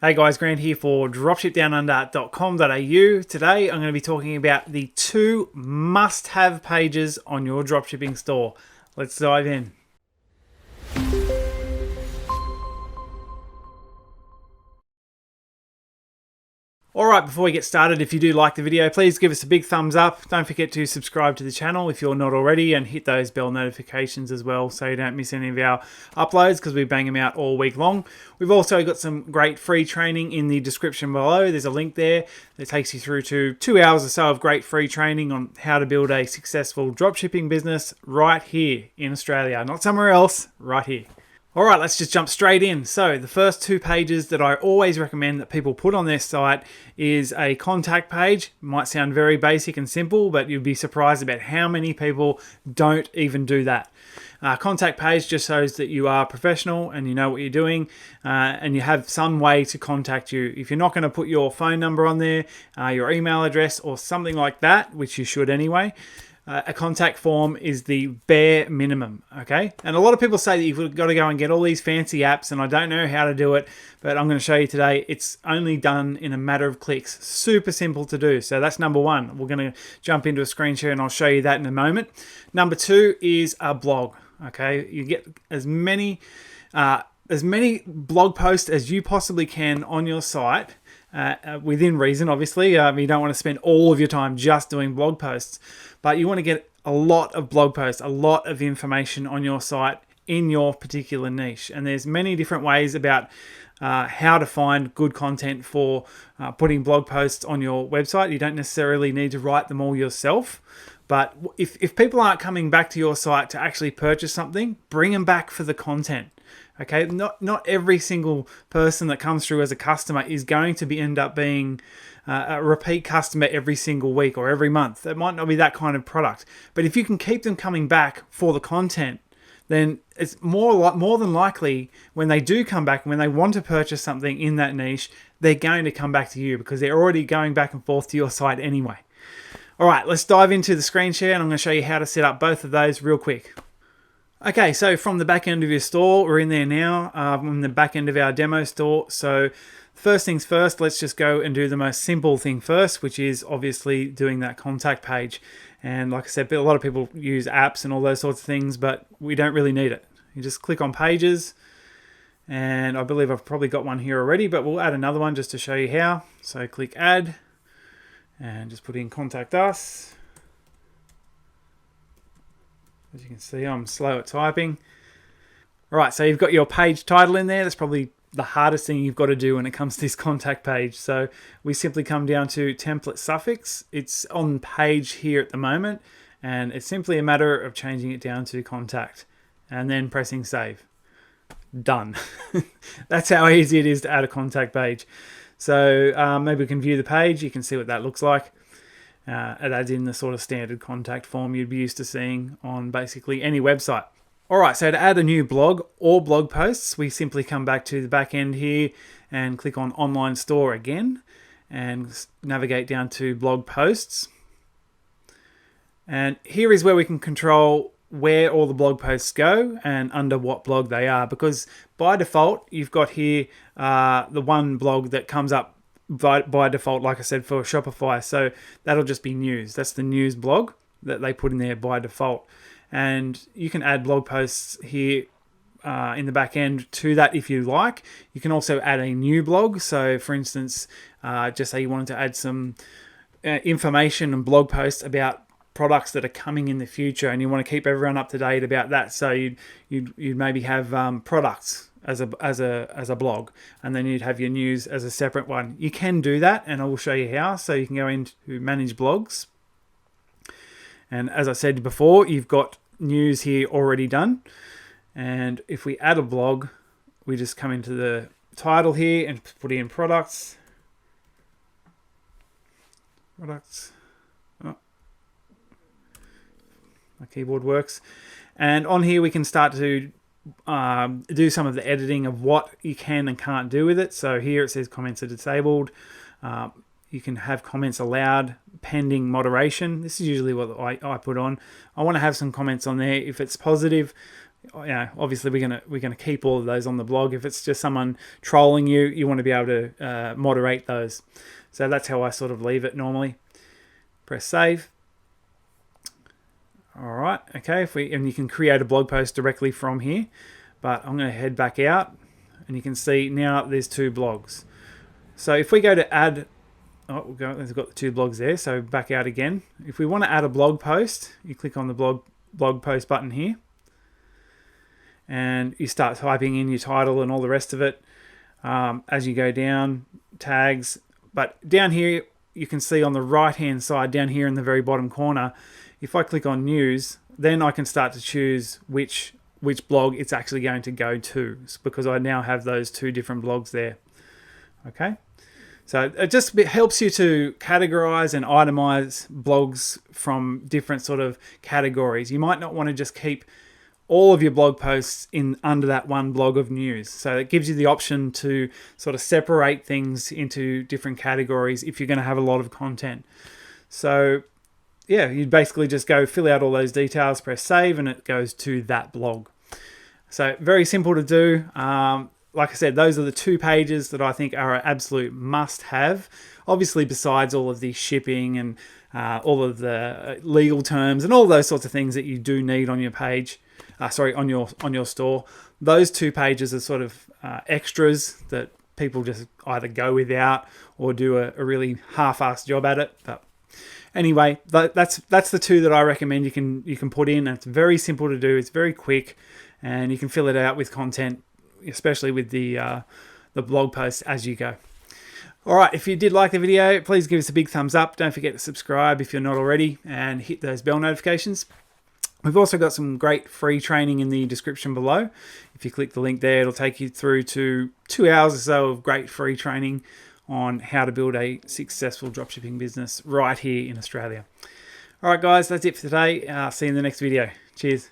Hey guys, Grant here for dropshipdownunder.com.au. Today I'm going to be talking about the 2 must-have pages on your dropshipping store. Let's dive in. Alright, before we get started, if you do like the video, please give us a big thumbs up. Don't forget to subscribe to the channel if you're not already, and hit those bell notifications as well so you don't miss any of our uploads, because we bang them out all week long. We've also got some great free training in the description below. There's a link there that takes you through to 2 hours or so of great free training on how to build a successful dropshipping business right here in Australia. Not somewhere else, right here. All right, let's just jump straight in. So the first 2 pages that I always recommend that people put on their site is a contact page. Might sound very basic and simple, but you'd be surprised about how many people don't even do that. Contact page just shows that you are professional and you know what you're doing, and you have some way to contact you. If you're not going to put your phone number on there, your email address or something like that, which you should anyway, a contact form is the bare minimum, okay? And a lot of people say that you've got to go and get all these fancy apps, and I don't know how to do it, but I'm going to show you today. It's only done in a matter of clicks. Super simple to do. So that's number 1. We're going to jump into a screen share and I'll show you that in a moment. Number 2 is a blog, okay? You get as many blog posts as you possibly can on your site, within reason, obviously. You don't want to spend all of your time just doing blog posts, but you want to get a lot of blog posts, a lot of information on your site in your particular niche. And there's many different ways about how to find good content for putting blog posts on your website. You don't necessarily need to write them all yourself. But if people aren't coming back to your site to actually purchase something, bring them back for the content. Okay, not every single person that comes through as a customer is going to end up being a repeat customer every single week or every month. That might not be that kind of product. But if you can keep them coming back for the content, then it's more than likely when they do come back and when they want to purchase something in that niche, they're going to come back to you because they're already going back and forth to your site anyway. All right, let's dive into the screen share, and I'm going to show you how to set up both of those real quick. Okay, so from the back end of your store, we're in there now, on the back end of our demo store. So first things first, let's just go and do the most simple thing first, which is obviously doing that contact page. And like I said, a lot of people use apps and all those sorts of things, but we don't really need it. You just click on pages, and I believe I've probably got one here already, but we'll add another one just to show you how. So click add, and just put in contact us. As you can see, I'm slow at typing. All right, so you've got your page title in there. That's probably the hardest thing you've got to do when it comes to this contact page. So we simply come down to template suffix. It's on page here at the moment, and it's simply a matter of changing it down to contact and then pressing save. Done. That's how easy it is to add a contact page. So maybe we can view the page. You can see what that looks like. It adds in the sort of standard contact form you'd be used to seeing on basically any website. All right, so to add a new blog or blog posts, we simply come back to the back end here and click on online store again and navigate down to blog posts. And here is where we can control where all the blog posts go and under what blog they are, because by default, you've got here the one blog that comes up by default, like I said, for Shopify. So that'll just be news. That's the news blog that they put in there by default. And you can add blog posts here in the back end to that if you like. You can also add a new blog. So for instance, just say you wanted to add some information and blog posts about products that are coming in the future, and you want to keep everyone up to date about that. So you'd maybe have products as a blog, and then you'd have your news as a separate one. You can do that, and I will show you how. So you can go into manage blogs, and as I said before, you've got news here already done. And if we add a blog, we just come into the title here and put in products. Oh, my keyboard works. And on here we can start to do some of the editing of what you can and can't do with it. So here it says comments are disabled. You can have comments allowed pending moderation. This is usually what I put on. I want to have some comments on there. If it's positive, obviously we're gonna keep all of those on the blog. If it's just someone trolling you, you want to be able to moderate those. So that's how I sort of leave it normally. Press save. All right, okay. And you can create a blog post directly from here, but I'm going to head back out, and you can see now there's 2 blogs. So if we go to add, we've got the 2 blogs there. So back out again. If we want to add a blog post, you click on the blog post button here, and you start typing in your title and all the rest of it. As you go down, tags, but down here you can see on the right hand side, down here in the very bottom corner, if I click on news, then I can start to choose which blog it's actually going to go to, because I now have those 2 different blogs there. Okay, so it just helps you to categorize and itemize blogs from different sort of categories. You might not want to just keep all of your blog posts in under that one blog of news. So it gives you the option to sort of separate things into different categories if you're going to have a lot of content. So yeah, you basically just go fill out all those details, press save, and it goes to that blog. So very simple to do. Like I said, those are the 2 pages that I think are an absolute must-have. Obviously, besides all of the shipping and all of the legal terms and all those sorts of things that you do need on your page, on your store. Those 2 pages are sort of extras that people just either go without or do a really half-assed job at it. But anyway, that's the 2 that I recommend you can put in. And it's very simple to do. It's very quick, and you can fill it out with content, especially with the blog posts as you go. All right, if you did like the video, please give us a big thumbs up. Don't forget to subscribe if you're not already, and hit those bell notifications. We've also got some great free training in the description below. If you click the link there, it'll take you through to 2 hours or so of great free training on how to build a successful dropshipping business right here in Australia. All right, guys, that's it for today. See you in the next video. Cheers.